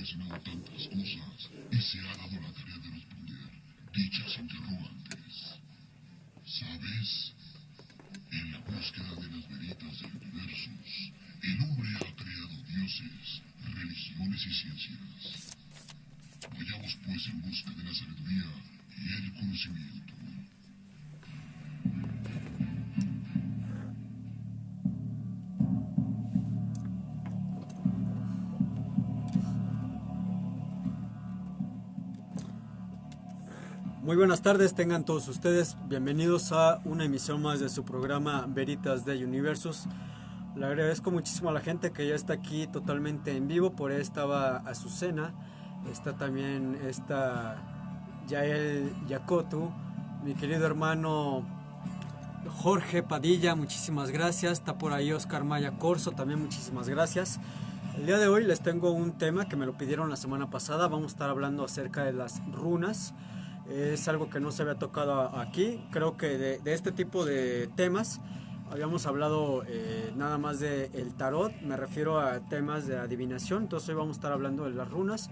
cuestionado tantas cosas y se ha dado la tarea de responder dichas interrogantes. ¿Sabes? En la búsqueda de las veritas del universo, el hombre ha creado dioses, religiones y ciencias. Vayamos pues en busca de la sabiduría y el conocimiento. Muy buenas tardes, tengan todos ustedes bienvenidos a una emisión más de su programa Veritas de Universos. Le agradezco muchísimo a la gente que ya está aquí totalmente en vivo. Por ahí estaba Azucena, está también Yael Yacotu, mi querido hermano Jorge Padilla, muchísimas gracias. Está por ahí Oscar Maya Corso, también muchísimas gracias. El día de hoy les tengo un tema que me lo pidieron la semana pasada. Vamos a estar hablando acerca de las runas. Es algo que no se había tocado aquí. Creo que de este tipo de temas habíamos hablado nada más del tarot. Me refiero a temas de adivinación. Entonces hoy vamos a estar hablando de las runas.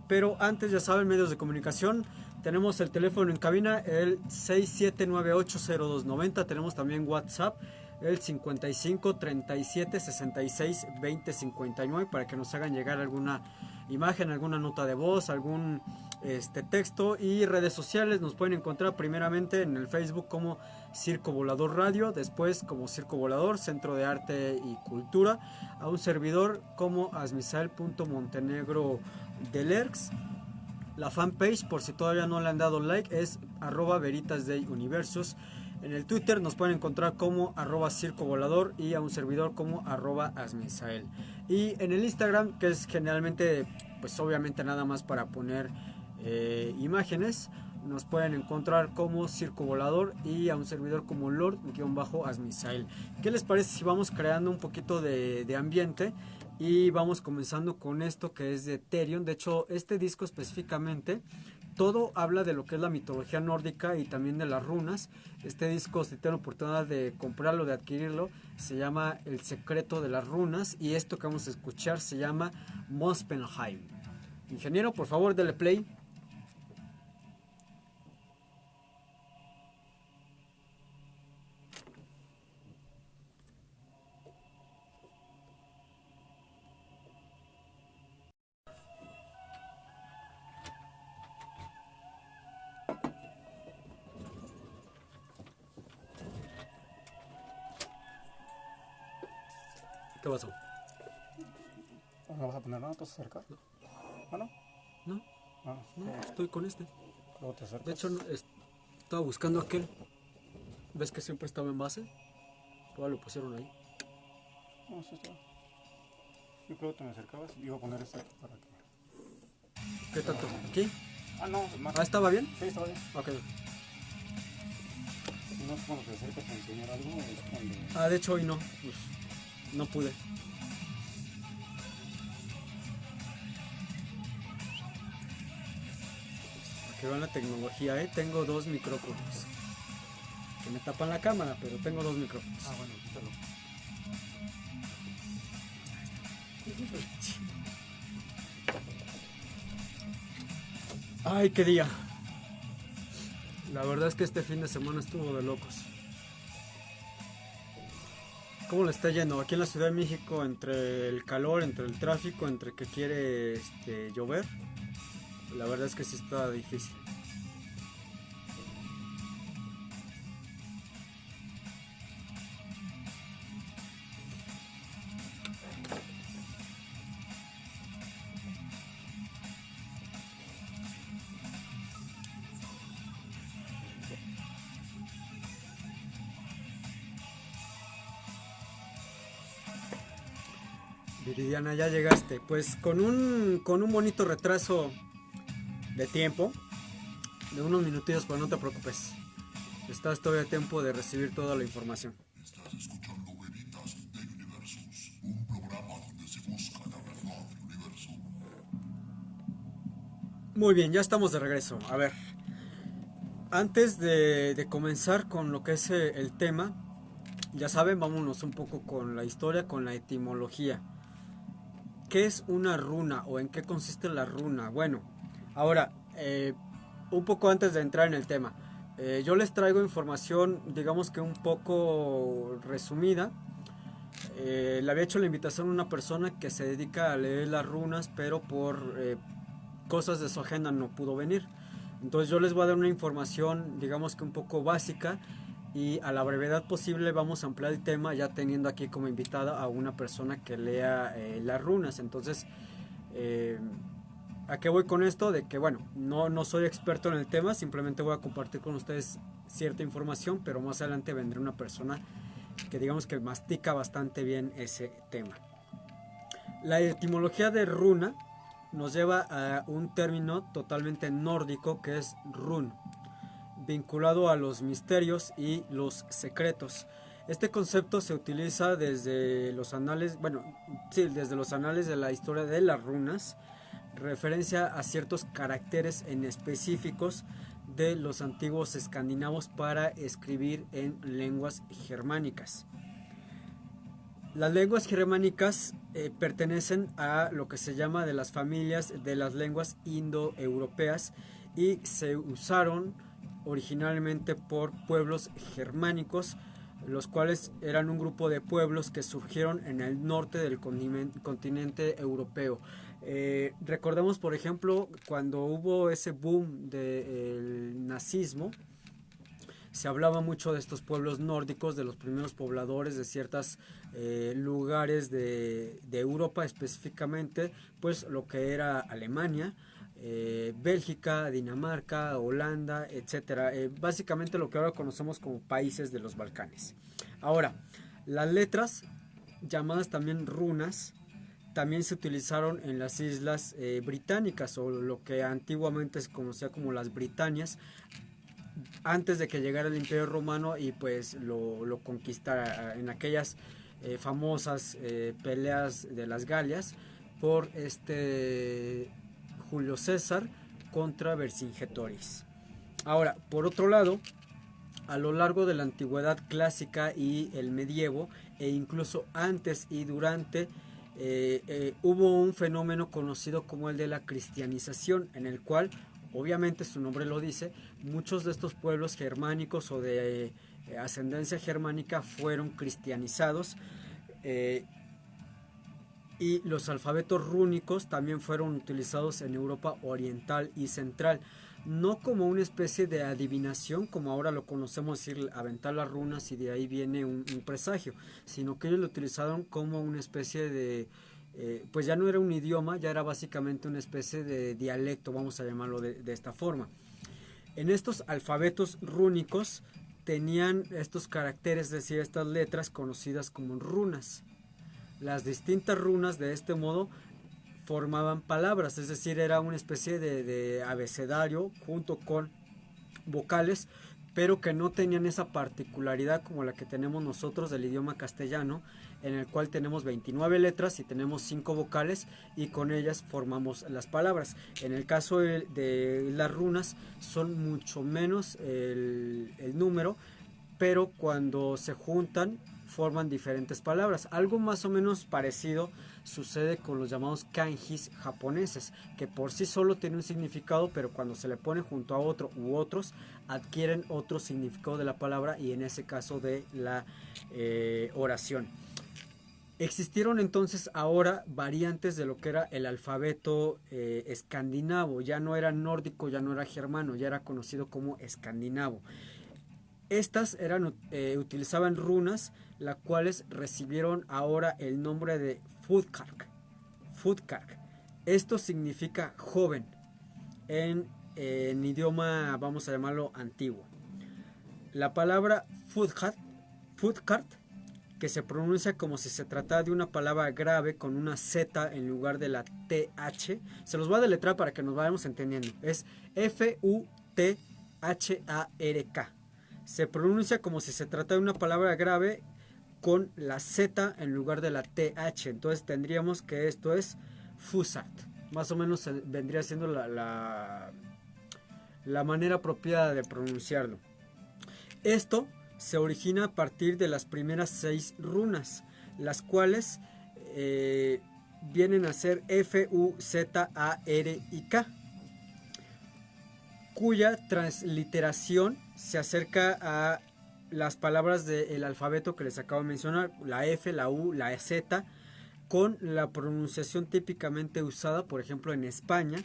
Pero antes, ya saben, medios de comunicación. Tenemos el teléfono en cabina, el 67980290. Tenemos también WhatsApp, el 55 37 66 20 59, para que nos hagan llegar alguna imagen, alguna nota de voz, algún texto. Y redes sociales nos pueden encontrar primeramente en el Facebook como Circo Volador Radio, después como Circo Volador, Centro de Arte y Cultura, a un servidor como asmisael.montenegro del ERX. La fanpage, por si todavía no le han dado like, es @veritasdeuniversos. En el Twitter nos pueden encontrar como @circovolador y a un servidor como @asmisael. Y en el Instagram, que es generalmente, pues obviamente nada más para poner imágenes, nos pueden encontrar como Circo Volador y a un servidor como Lord-Asmisael. ¿Qué les parece si vamos creando un poquito de ambiente? Y vamos comenzando con esto que es de Therion. De hecho, este disco específicamente, todo habla de lo que es la mitología nórdica y también de las runas. Este disco, si tienen la oportunidad de comprarlo, de adquirirlo, se llama El secreto de las runas. Y esto que vamos a escuchar se llama Muspelheim. Ingeniero, por favor, dele play. ¿Qué pasó? ¿No lo vas a poner, no? ¿Te vas a acercar? No. ¿Ah, no? No, Ah, no, estoy con este. luego te acercas. De hecho, estaba buscando aquel. ¿Ves que siempre estaba en base? Todavía lo pusieron ahí. No, sí está. Yo creo que te me acercabas y iba a poner este aquí para que... ¿Qué tanto? ¿Aquí? Ah, no, más. ¿Ah, estaba bien? Sí, estaba bien. Ok. No es cuando te acercas a enseñar algo, es cuando... Ah, de hecho hoy no. Pues, no pude. Para que vean la tecnología, tengo dos micrófonos. Que me tapan la cámara, pero tengo dos micrófonos. Ah, bueno, quítalo. Ay, qué día. La verdad es que este fin de semana estuvo de locos. ¿Cómo le está yendo? Aquí en la Ciudad de México, entre el calor, entre el tráfico, entre que quiere llover, la verdad es que sí está difícil. Viridiana, ya llegaste. Pues con un bonito retraso de tiempo, de unos minutillos, pero no te preocupes. Estás todavía a tiempo de recibir toda la información. Estás escuchando Veritas de Universos, un programa donde se busca la verdad del universo. Muy bien, ya estamos de regreso. A ver, antes de comenzar con lo que es el tema, ya saben, vámonos un poco con la historia, con la etimología. ¿qué es una runa o en qué consiste la runa? Bueno, ahora, un poco antes de entrar en el tema, yo les traigo información, digamos que un poco resumida. Le había hecho la invitación a una persona que se dedica a leer las runas, pero por cosas de su agenda no pudo venir. Entonces yo les voy a dar una información, digamos que un poco básica, y a la brevedad posible vamos a ampliar el tema ya teniendo aquí como invitada a una persona que lea las runas. Entonces, ¿a qué voy con esto? De que bueno, no soy experto en el tema, simplemente voy a compartir con ustedes cierta información, pero más adelante vendrá una persona que digamos que mastica bastante bien ese tema. La etimología de runa nos lleva a un término totalmente nórdico que es run, vinculado a los misterios y los secretos. Este concepto se utiliza desde los anales, desde los anales de la historia de las runas, referencia a ciertos caracteres en específicos de los antiguos escandinavos para escribir en lenguas germánicas. Las lenguas germánicas pertenecen a lo que se llama de las familias de las lenguas indoeuropeas y se usaron originalmente por pueblos germánicos, los cuales eran un grupo de pueblos que surgieron en el norte del continente europeo. Recordemos, por ejemplo, cuando hubo ese boom del nazismo, se hablaba mucho de estos pueblos nórdicos, de los primeros pobladores de ciertos lugares de Europa, específicamente pues lo que era Alemania, Bélgica, Dinamarca, Holanda, etcétera. Básicamente lo que ahora conocemos como países de los Balcanes. Ahora, las letras, llamadas también runas, también se utilizaron en las islas británicas, o lo que antiguamente se conocía como las Britanias, antes de que llegara el Imperio Romano y pues lo conquistara en aquellas famosas peleas de las Galias por Julio César contra Vercingetorix. Ahora, por otro lado, a lo largo de la antigüedad clásica y el medievo, e incluso antes y durante, hubo un fenómeno conocido como el de la cristianización, en el cual, obviamente su nombre lo dice, muchos de estos pueblos germánicos o de ascendencia germánica fueron cristianizados, y los alfabetos rúnicos también fueron utilizados en Europa oriental y central, no como una especie de adivinación como ahora lo conocemos, decir aventar las runas y de ahí viene un presagio, sino que ellos lo utilizaron como una especie de pues ya no era un idioma, ya era básicamente una especie de dialecto, vamos a llamarlo de esta forma. En estos alfabetos rúnicos tenían estos caracteres, es decir, estas letras conocidas como runas. Las distintas runas de este modo formaban palabras, es decir, era una especie de abecedario junto con vocales, pero que no tenían esa particularidad como la que tenemos nosotros del idioma castellano, en el cual tenemos 29 letras y tenemos 5 vocales y con ellas formamos las palabras. En el caso de las runas son mucho menos el número, pero cuando se juntan forman diferentes palabras. Algo más o menos parecido sucede con los llamados kanjis japoneses, que por sí solo tienen un significado, pero cuando se le pone junto a otro u otros, adquieren otro significado de la palabra y en ese caso de la oración. Existieron entonces ahora variantes de lo que era el alfabeto escandinavo, ya no era nórdico, ya no era germano, ya era conocido como escandinavo. Estas utilizaban runas, las cuales recibieron ahora el nombre de Futkark. Futkark. Esto significa joven en idioma, vamos a llamarlo antiguo. La palabra Futkart, que se pronuncia como si se tratara de una palabra grave con una Z en lugar de la TH, se los voy a deletrear para que nos vayamos entendiendo. Es Futhark. Se pronuncia como si se tratara de una palabra grave con la Z en lugar de la TH. Entonces tendríamos que esto es Fusart. Más o menos vendría siendo la manera apropiada de pronunciarlo. Esto se origina a partir de las primeras 6 runas, las cuales vienen a ser F, U, Z, A, R y K, cuya transliteración se acerca a las palabras del alfabeto que les acabo de mencionar, la F, la U, la Z, con la pronunciación típicamente usada, por ejemplo, en España,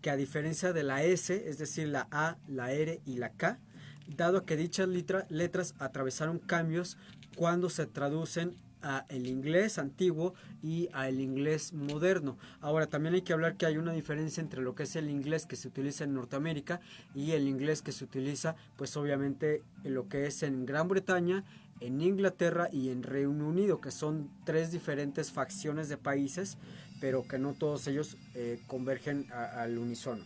que a diferencia de la S, es decir, la A, la R y la K, dado que dichas letras atravesaron cambios cuando se traducen a el inglés antiguo y a el inglés moderno. Ahora, también hay que hablar que hay una diferencia entre lo que es el inglés que se utiliza en Norteamérica y el inglés que se utiliza, pues obviamente, en lo que es en Gran Bretaña, en Inglaterra y en Reino Unido, que son tres diferentes facciones de países, pero que no todos ellos convergen al unísono.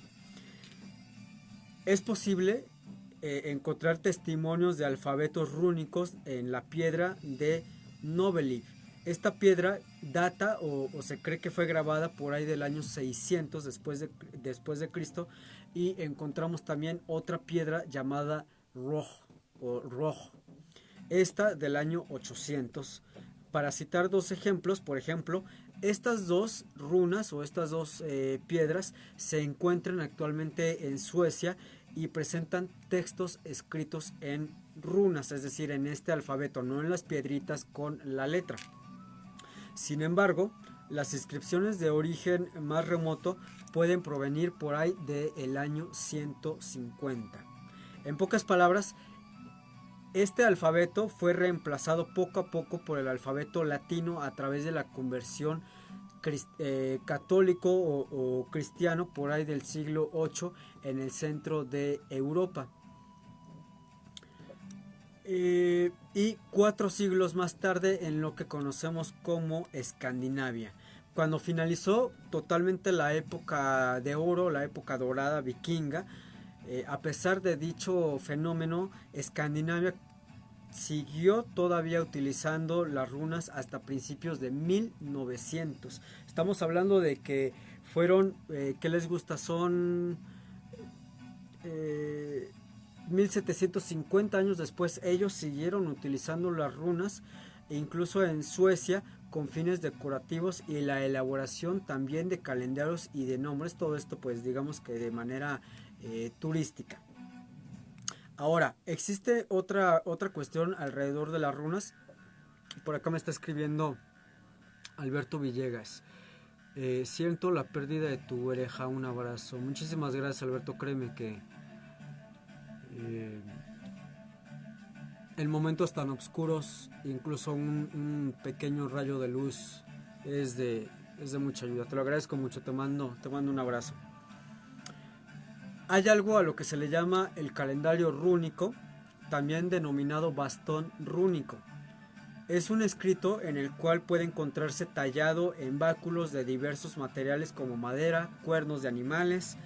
Es posible encontrar testimonios de alfabetos rúnicos en la piedra de Novelib. Esta piedra data o se cree que fue grabada por ahí del año 600 después de Cristo, y encontramos también otra piedra llamada Roj o Roj, esta del año 800. Para citar dos ejemplos, por ejemplo, estas dos runas o estas dos piedras se encuentran actualmente en Suecia y presentan textos escritos en runas, es decir, en este alfabeto, no en las piedritas con la letra. Sin embargo, las inscripciones de origen más remoto pueden provenir por ahí del año 150. En pocas palabras, este alfabeto fue reemplazado poco a poco por el alfabeto latino a través de la conversión católico o cristiano por ahí del siglo VIII en el centro de Europa. Y 4 siglos más tarde en lo que conocemos como Escandinavia. Cuando finalizó totalmente la época de oro, la época dorada vikinga, a pesar de dicho fenómeno, Escandinavia siguió todavía utilizando las runas hasta principios de 1900. Estamos hablando de que fueron, ¿qué les gusta? Son 1750 años después. Ellos siguieron utilizando las runas, e incluso en Suecia, con fines decorativos y la elaboración también de calendarios y de nombres. Todo esto, pues digamos que de manera turística. Ahora, existe otra cuestión alrededor de las runas. Por acá me está escribiendo Alberto Villegas. Siento la pérdida de tu oreja, un abrazo. Muchísimas gracias, Alberto. Créeme que en momentos tan oscuros, incluso un pequeño rayo de luz es de mucha ayuda. Te lo agradezco mucho, te mando un abrazo. Hay algo a lo que se le llama el calendario rúnico, también denominado bastón rúnico. Es un escrito en el cual puede encontrarse tallado en báculos de diversos materiales como madera, cuernos de animales,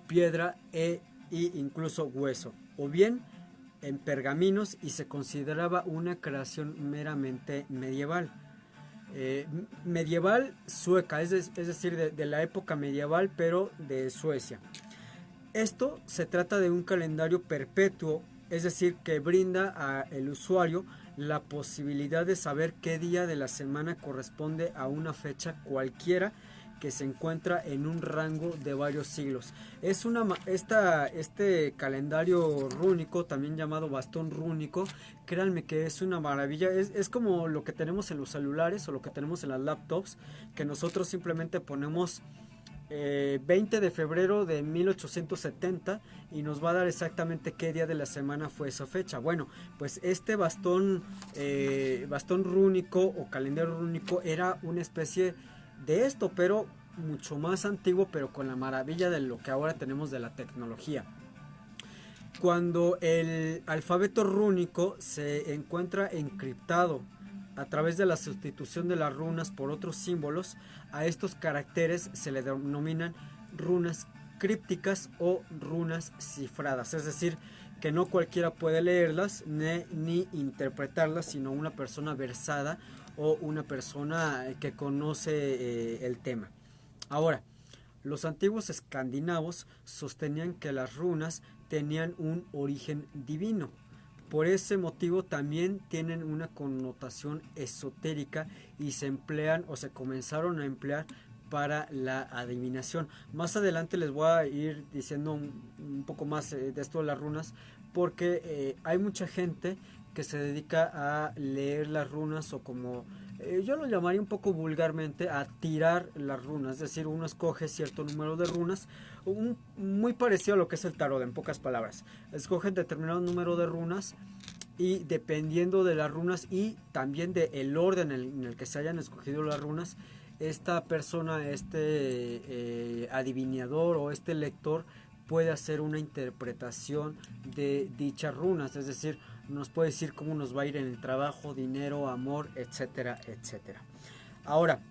piedra e incluso hueso, o bien en pergaminos, y se consideraba una creación meramente medieval. Medieval sueca, es decir, de la época medieval, pero de Suecia. Esto se trata de un calendario perpetuo, es decir, que brinda al usuario la posibilidad de saber qué día de la semana corresponde a una fecha cualquiera que se encuentra en un rango de varios siglos. Este calendario rúnico, también llamado bastón rúnico, créanme que es una maravilla. Es como lo que tenemos en los celulares o lo que tenemos en las laptops, que nosotros simplemente ponemos 20 de febrero de 1870 y nos va a dar exactamente qué día de la semana fue esa fecha. Bueno, pues este bastón rúnico o calendario rúnico era una especie de esto, pero mucho más antiguo, pero con la maravilla de lo que ahora tenemos de la tecnología. Cuando el alfabeto rúnico se encuentra encriptado a través de la sustitución de las runas por otros símbolos, a estos caracteres se le denominan runas crípticas o runas cifradas, es decir, que no cualquiera puede leerlas ni interpretarlas, sino una persona versada o una persona que conoce el tema. Ahora, los antiguos escandinavos sostenían que las runas tenían un origen divino, Por ese motivo también tienen una connotación esotérica y se emplean o se comenzaron a emplear para la adivinación. Más adelante les voy a ir diciendo un poco más de esto de las runas, porque hay mucha gente que se dedica a leer las runas o como yo lo llamaría un poco vulgarmente a tirar las runas, es decir, uno escoge cierto número de runas, muy parecido a lo que es el tarot en pocas palabras. Escogen determinado número de runas y dependiendo de las runas y también del orden en el que se hayan escogido las runas, esta persona, adivinador o este lector puede hacer una interpretación de dichas runas, es decir, nos puede decir cómo nos va a ir en el trabajo, dinero, amor, etcétera, etcétera. Ahora,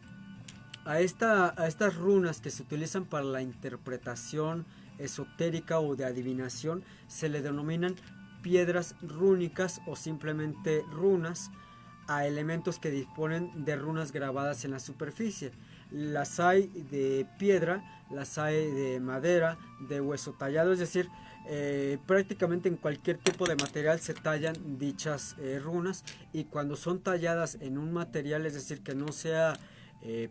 a estas runas que se utilizan para la interpretación esotérica o de adivinación se le denominan piedras rúnicas o simplemente runas a elementos que disponen de runas grabadas en la superficie. Las hay de piedra, las hay de madera, de hueso tallado, es decir, prácticamente en cualquier tipo de material se tallan dichas runas, y cuando son talladas en un material, es decir, que no sea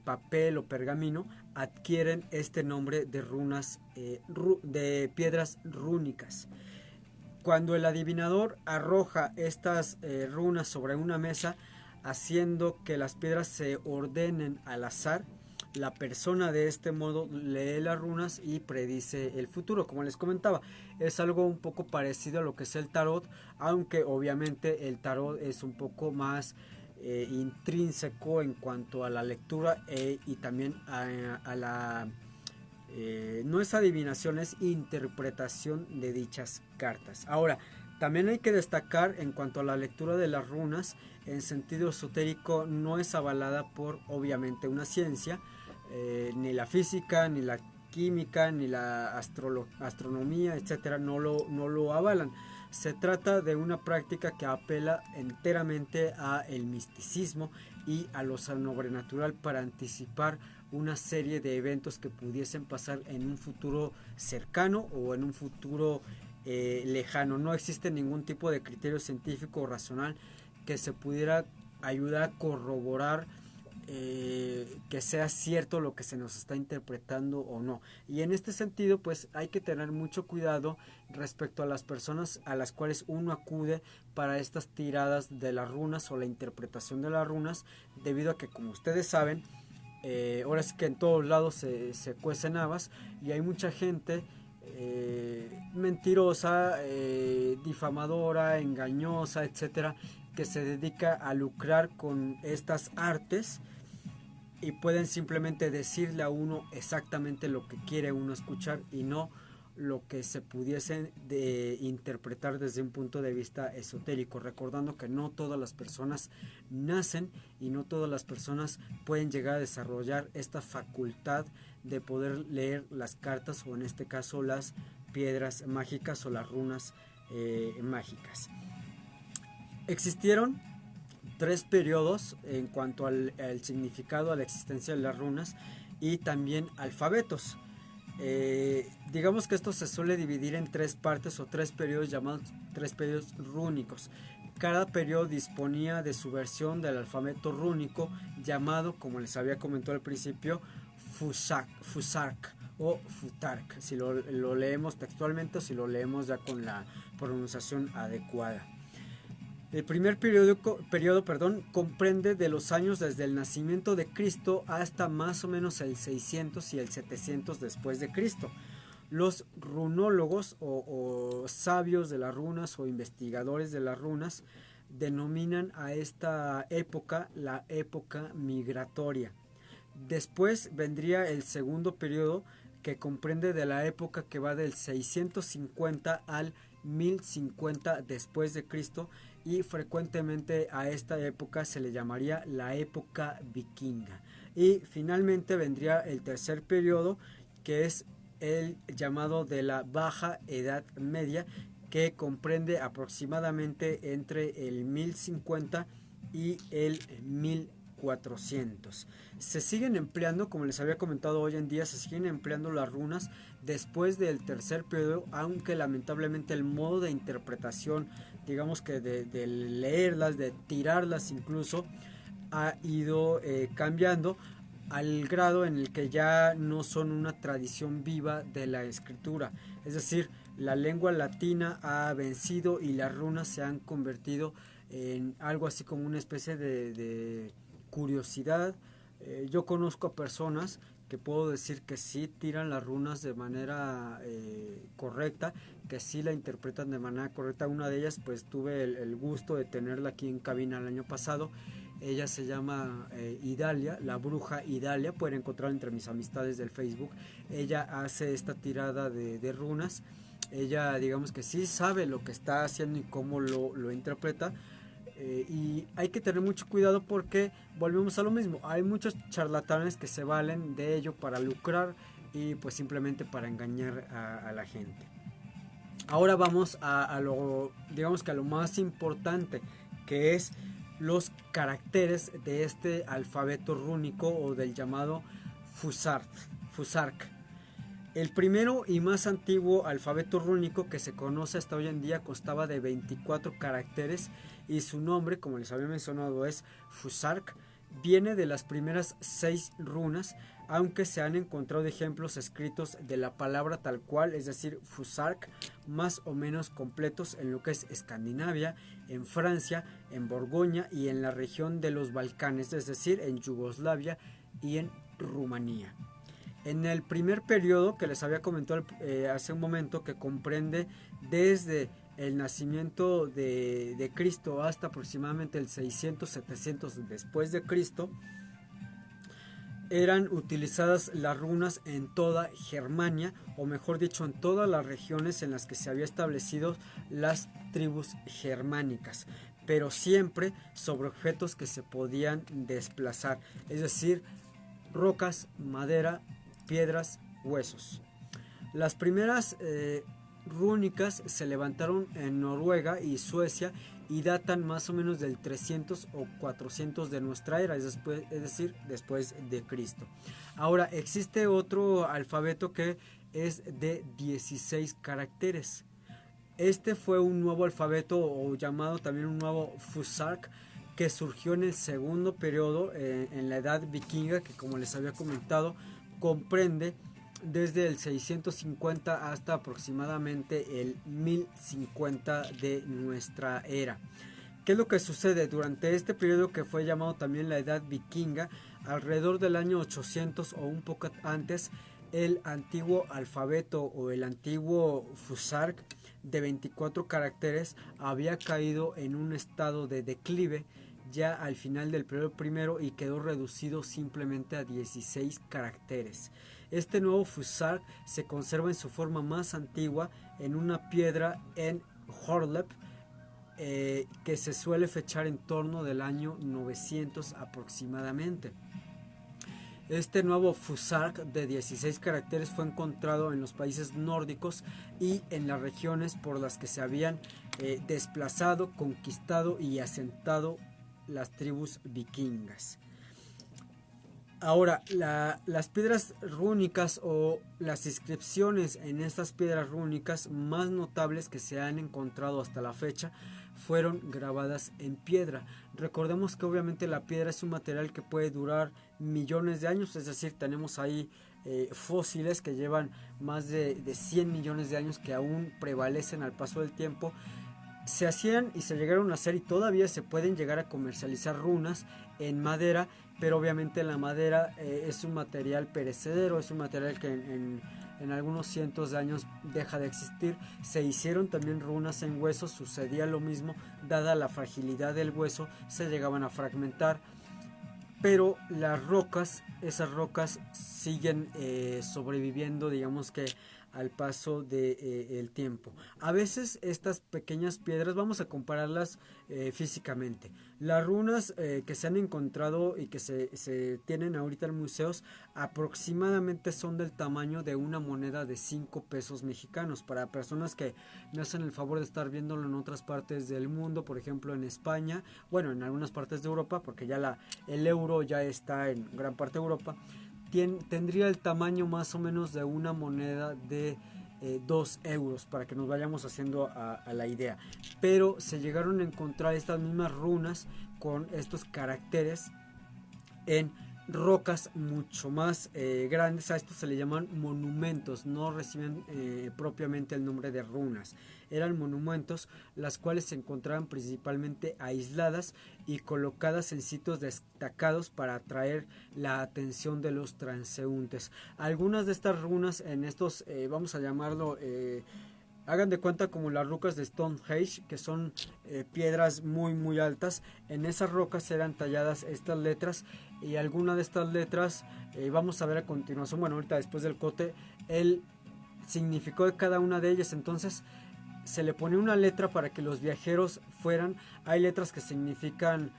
papel o pergamino, adquieren este nombre de runas, de piedras rúnicas. Cuando el adivinador arroja estas runas sobre una mesa, haciendo que las piedras se ordenen al azar, la persona de este modo lee las runas y predice el futuro. Como les comentaba, es algo un poco parecido a lo que es el tarot, aunque obviamente el tarot es un poco más intrínseco en cuanto a la lectura y también a la... no es adivinación, es interpretación de dichas cartas. Ahora, también hay que destacar en cuanto a la lectura de las runas, en sentido esotérico no es avalada por obviamente una ciencia, ni la física, ni la química, ni la astronomía, etcétera, no lo avalan. Se trata de una práctica que apela enteramente a el misticismo y a lo sobrenatural para anticipar una serie de eventos que pudiesen pasar en un futuro cercano o en un futuro lejano. No existe ningún tipo de criterio científico o racional que se pudiera ayudar a corroborar que sea cierto lo que se nos está interpretando o no. Y en este sentido, pues hay que tener mucho cuidado respecto a las personas a las cuales uno acude para estas tiradas de las runas o la interpretación de las runas, debido a que, como ustedes saben, ahora es que en todos lados se cuecen habas y hay mucha gente mentirosa, difamadora, engañosa, etcétera, que se dedica a lucrar con estas artes y pueden simplemente decirle a uno exactamente lo que quiere uno escuchar y no lo que se pudiese interpretar desde un punto de vista esotérico, recordando que no todas las personas nacen y no todas las personas pueden llegar a desarrollar esta facultad de poder leer las cartas o en este caso las piedras mágicas o las runas mágicas. Existieron 3 periodos en cuanto al significado, a la existencia de las runas y también alfabetos. Digamos que esto se suele dividir en 3 partes o 3 periodos llamados 3 periodos rúnicos. Cada periodo disponía de su versión del alfabeto rúnico llamado, como les había comentado al principio, Fusark o Futark, si lo leemos textualmente o si lo leemos ya con la pronunciación adecuada. El primer periodo comprende de los años desde el nacimiento de Cristo hasta más o menos el 600 y el 700 después de Cristo. Los runólogos o sabios de las runas o investigadores de las runas denominan a esta época la época migratoria. Después vendría el segundo periodo, que comprende de la época que va del 650 al 1050 después de Cristo, y frecuentemente a esta época se le llamaría la época vikinga. Y finalmente vendría el tercer periodo, que es el llamado de la Baja Edad Media, que comprende aproximadamente entre el 1050 y el 1400. Se siguen empleando, como les había comentado, hoy en día se siguen empleando las runas después del tercer periodo, aunque lamentablemente el modo de interpretación digamos que de leerlas, de tirarlas incluso, ha ido cambiando al grado en el que ya no son una tradición viva de la escritura. Es decir, la lengua latina ha vencido y las runas se han convertido en algo así como una especie de curiosidad. Yo conozco a personas que puedo decir que sí tiran las runas de manera correcta, que sí la interpretan de manera correcta. Una de ellas, pues tuve el gusto de tenerla aquí en cabina el año pasado. Ella se llama Idalia, la bruja Idalia, pueden encontrar entre mis amistades del Facebook. Ella hace esta tirada de runas. Ella, digamos que sí sabe lo que está haciendo y cómo lo interpreta. Y hay que tener mucho cuidado porque volvemos a lo mismo. Hay muchos charlatanes que se valen de ello para lucrar y pues simplemente para engañar a la gente. Ahora vamos a lo, digamos que a lo más importante, que es los caracteres de este alfabeto rúnico o del llamado Fusark. El primero y más antiguo alfabeto rúnico que se conoce hasta hoy en día constaba de 24 caracteres y su nombre, como les había mencionado, es Fusark. Viene de las primeras 6 runas, aunque se han encontrado ejemplos escritos de la palabra tal cual, es decir, Fusark, más o menos completos en lo que es Escandinavia, en Francia, en Borgoña y en la región de los Balcanes, es decir, en Yugoslavia y en Rumanía. En el primer periodo que les había comentado hace un momento, que comprende desde el nacimiento de Cristo hasta aproximadamente el 600-700 después de Cristo, eran utilizadas las runas en toda Germania, o mejor dicho, en todas las regiones en las que se había establecido las tribus germánicas, pero siempre sobre objetos que se podían desplazar, es decir, rocas, madera, piedras, huesos. Las primeras rúnicas se levantaron en Noruega y Suecia y datan más o menos del 300 o 400 de nuestra era, es decir, después de Cristo. Ahora, existe otro alfabeto que es de 16 caracteres. Este fue un nuevo alfabeto, o llamado también un nuevo Fusark, que surgió en el segundo periodo, en la edad vikinga, que como les había comentado, comprende desde el 650 hasta aproximadamente el 1050 de nuestra era. ¿Qué es lo que sucede? Durante este periodo, que fue llamado también la edad vikinga, alrededor del año 800 o un poco antes, el antiguo alfabeto o el antiguo Fusark de 24 caracteres había caído en un estado de declive ya al final del periodo primero y quedó reducido simplemente a 16 caracteres. Este nuevo Fusark se conserva en su forma más antigua en una piedra en Horlep, que se suele fechar en torno del año 900 aproximadamente. Este nuevo Fusark de 16 caracteres fue encontrado en los países nórdicos y en las regiones por las que se habían desplazado, conquistado y asentado las tribus vikingas. Ahora, las piedras rúnicas o las inscripciones en estas piedras rúnicas más notables que se han encontrado hasta la fecha fueron grabadas en piedra. Recordemos que obviamente la piedra es un material que puede durar millones de años, es decir, tenemos ahí fósiles que llevan más de 100 millones de años que aún prevalecen al paso del tiempo. Se hacían y se llegaron a hacer y todavía se pueden llegar a comercializar runas en madera, pero obviamente la madera es un material perecedero, es un material que en algunos cientos de años deja de existir. Se hicieron también runas en hueso, sucedía lo mismo, dada la fragilidad del hueso, se llegaban a fragmentar, pero las rocas, esas rocas siguen sobreviviendo, digamos que al paso del tiempo. A veces estas pequeñas piedras vamos a compararlas físicamente. Las runas que se han encontrado y que se tienen ahorita en museos aproximadamente son del tamaño de una moneda de 5 pesos mexicanos. Para personas que me hacen el favor de estar viéndolo en otras partes del mundo, por ejemplo en España, bueno, en algunas partes de Europa, porque ya el euro ya está en gran parte de Europa, tendría el tamaño más o menos de una moneda de 2 euros, para que nos vayamos haciendo a la idea. Pero se llegaron a encontrar estas mismas runas con estos caracteres en rocas mucho más grandes. A estos se le llaman monumentos, no reciben propiamente el nombre de runas, eran monumentos, las cuales se encontraban principalmente aisladas y colocadas en sitios destacados para atraer la atención de los transeúntes. Algunas de estas runas en estos, vamos a llamarlo, hagan de cuenta como las rocas de Stonehenge, que son piedras muy altas. En esas rocas eran talladas estas letras, y alguna de estas letras vamos a ver a continuación, bueno, ahorita después del corte, el significado de cada una de ellas. Entonces se le pone una letra para que los viajeros fueran. Hay letras que significan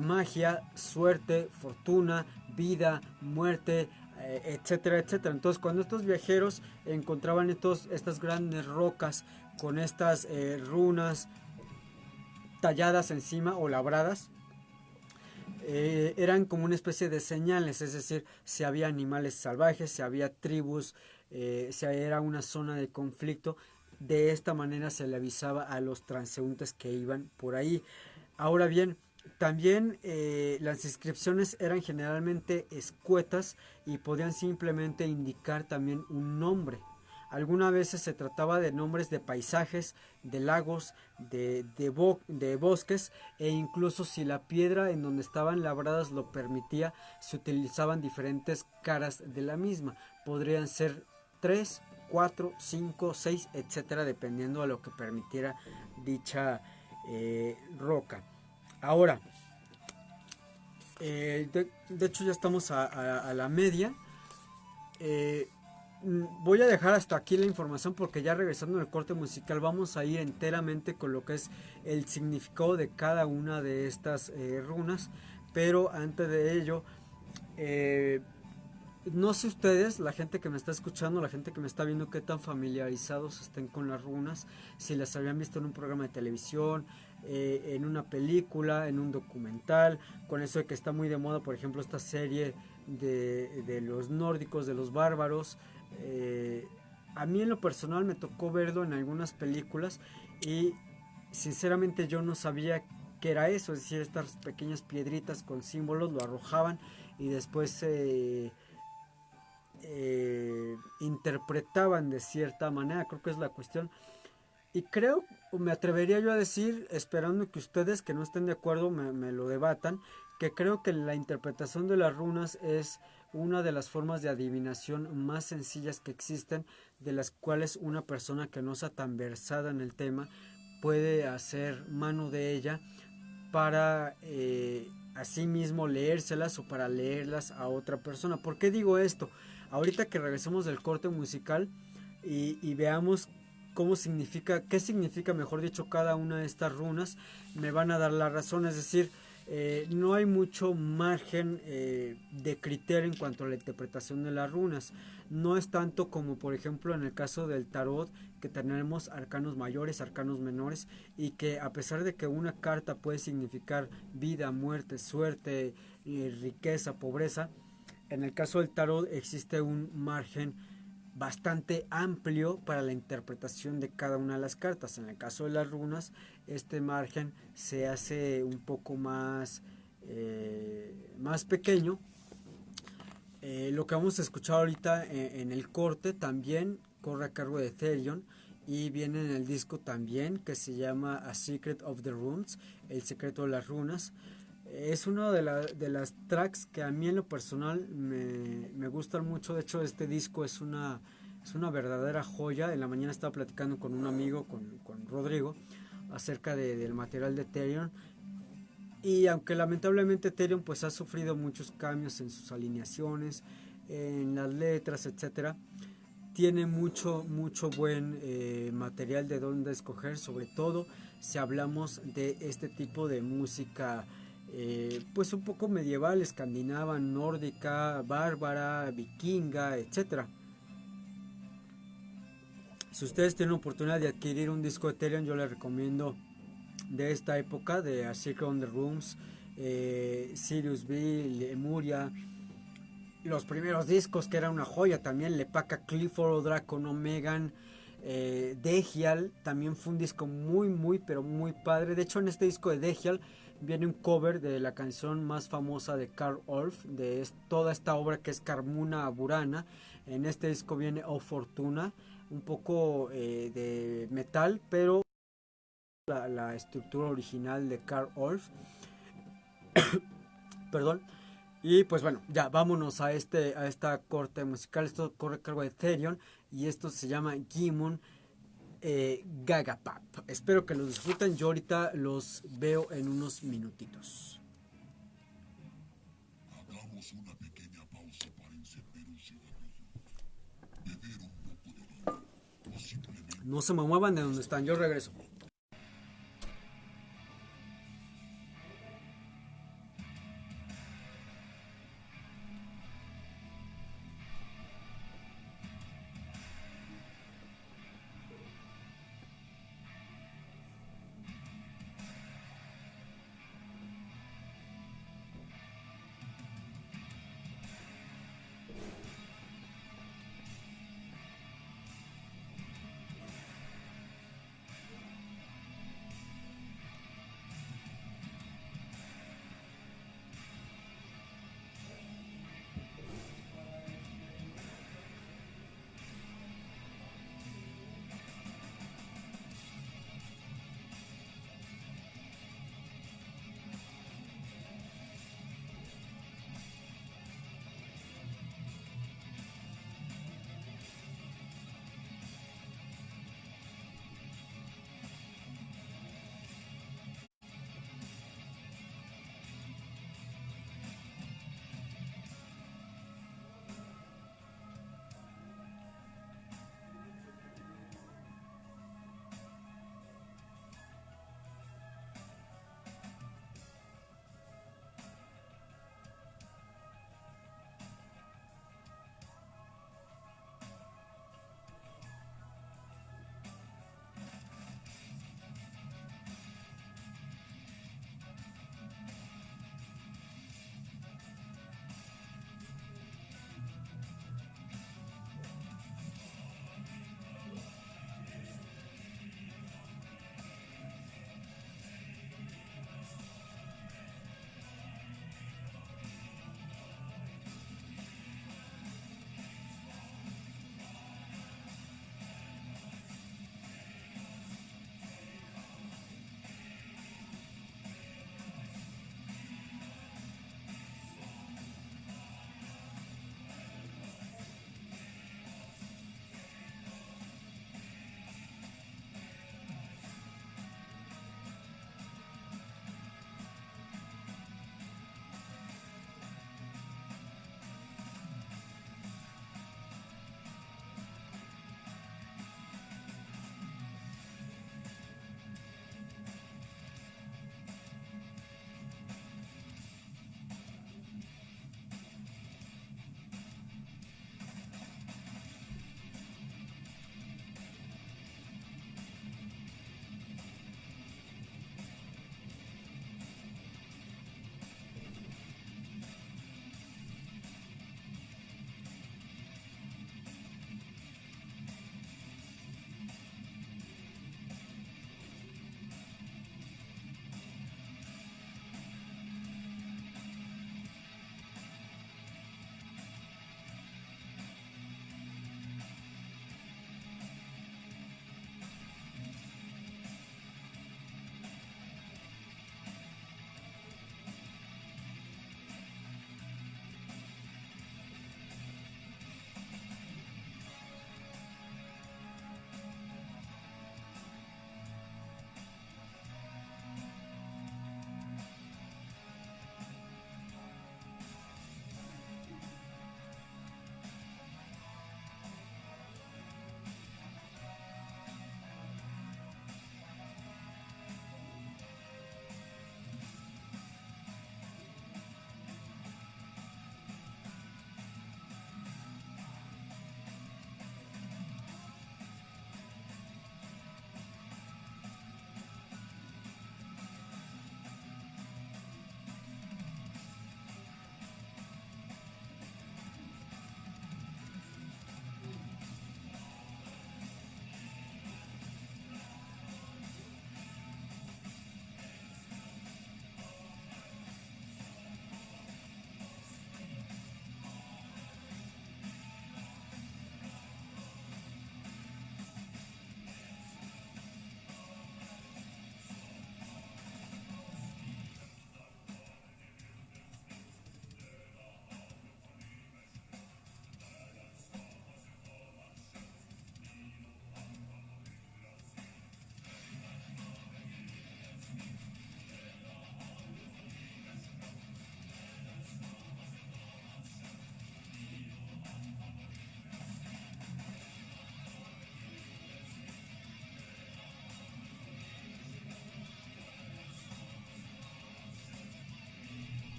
magia, suerte, fortuna, vida, muerte, etcétera, etcétera. Entonces, cuando estos viajeros encontraban estas grandes rocas con estas runas talladas encima o labradas, eran como una especie de señales, es decir, si había animales salvajes, si había tribus, si era una zona de conflicto. De esta manera se le avisaba a los transeúntes que iban por ahí. Ahora bien, también las inscripciones eran generalmente escuetas y podían simplemente indicar también un nombre. Algunas veces se trataba de nombres de paisajes, de lagos, de bosques, e incluso si la piedra en donde estaban labradas lo permitía, se utilizaban diferentes caras de la misma. Podrían ser 3, 4, 5, 6, etcétera, dependiendo a lo que permitiera dicha roca. Ahora, de hecho ya estamos a la media. Voy a dejar hasta aquí la información, porque ya regresando al corte musical vamos a ir enteramente con lo que es el significado de cada una de estas runas. Pero antes de ello, no sé ustedes, la gente que me está escuchando, la gente que me está viendo, qué tan familiarizados estén con las runas, si las habían visto en un programa de televisión, en una película, en un documental, con eso de que está muy de moda, por ejemplo, esta serie de los nórdicos, de los bárbaros. A mí en lo personal me tocó verlo en algunas películas y sinceramente yo no sabía qué era eso, es decir, estas pequeñas piedritas con símbolos lo arrojaban y después interpretaban de cierta manera. Creo que es la cuestión, y creo, o me atrevería yo a decir, esperando que ustedes que no estén de acuerdo me lo debatan, que creo que la interpretación de las runas es una de las formas de adivinación más sencillas que existen, de las cuales una persona que no sea tan versada en el tema puede hacer mano de ella para así mismo leérselas, o para leerlas a otra persona. ¿Por qué digo esto? Ahorita que regresemos del corte musical y veamos qué significa, mejor dicho, cada una de estas runas, me van a dar la razón. Es decir, no hay mucho margen de criterio en cuanto a la interpretación de las runas. No es tanto como, por ejemplo, en el caso del tarot, que tenemos arcanos mayores, arcanos menores, y que a pesar de que una carta puede significar vida, muerte, suerte, riqueza, pobreza, en el caso del tarot existe un margen bastante amplio para la interpretación de cada una de las cartas. En el caso de las runas, este margen se hace un poco más pequeño. Lo que vamos a escuchar ahorita en el corte también corre a cargo de Therion, y viene en el disco también, que se llama A Secret of the Runes, el secreto de las runas. Es uno de las tracks que a mí en lo personal me gustan mucho. De hecho, este disco es una verdadera joya. En la mañana estaba platicando con un amigo, con Rodrigo, acerca del material de Therion. Y aunque lamentablemente Therion pues ha sufrido muchos cambios en sus alineaciones, en las letras, etcétera, tiene mucho buen material de donde escoger, sobre todo si hablamos de este tipo de música pues un poco medieval, escandinava, nórdica, bárbara, vikinga, etcétera. Si ustedes tienen la oportunidad de adquirir un disco de Therion, yo les recomiendo de esta época, de A Secret on the Rooms, Sirius B, Lemuria, los primeros discos, que era una joya también, Lepaka, Clifford, Draco, no Megan, Degial, también fue un disco muy, pero muy padre. De hecho, en este disco de Degial viene un cover de la canción más famosa de Carl Orff, de toda esta obra que es Carmuna Burana. En este disco viene O Fortuna, un poco de metal, pero la estructura original de Carl Orff. Perdón. Y pues bueno, ya vámonos a esta corte musical. Esto corre a cargo de Therion y esto se llama Gimun Gagapap. Espero que los disfruten. Yo ahorita los veo en unos minutitos. Hagamos una pequeña pausa para encender un cigarrillo, beber un poco de vino o simplemente... No se me muevan de donde están, yo regreso.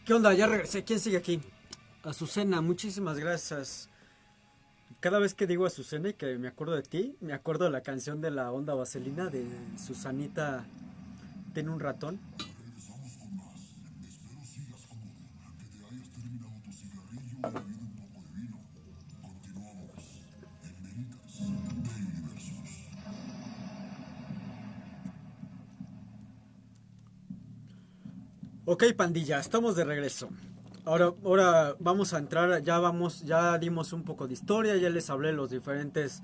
¿Qué onda? Ya regresé. ¿Quién sigue aquí? Azucena, muchísimas gracias. Cada vez que digo Azucena y que me acuerdo de ti, me acuerdo de la canción de la Onda Vaselina de Susanita tiene un ratón. Ok, pandilla, estamos de regreso. Ahora vamos a entrar, ya dimos un poco de historia, ya les hablé los diferentes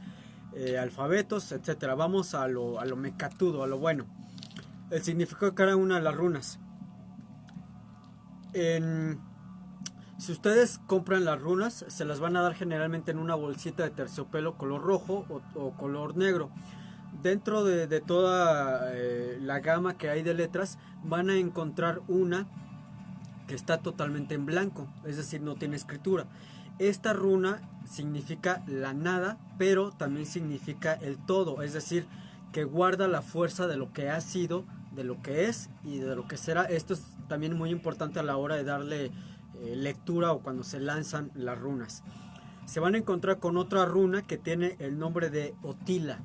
alfabetos, etcétera. Vamos a lo mecatudo, a lo bueno. El significado de cada una de las runas. Si ustedes compran las runas, se las van a dar generalmente en una bolsita de terciopelo color rojo o color negro. Dentro de toda la gama que hay de letras, van a encontrar una que está totalmente en blanco, es decir, no tiene escritura. Esta runa significa la nada, pero también significa el todo, es decir, que guarda la fuerza de lo que ha sido, de lo que es y de lo que será. Esto es también muy importante a la hora de darle lectura o cuando se lanzan las runas. Se van a encontrar con otra runa que tiene el nombre de Otila.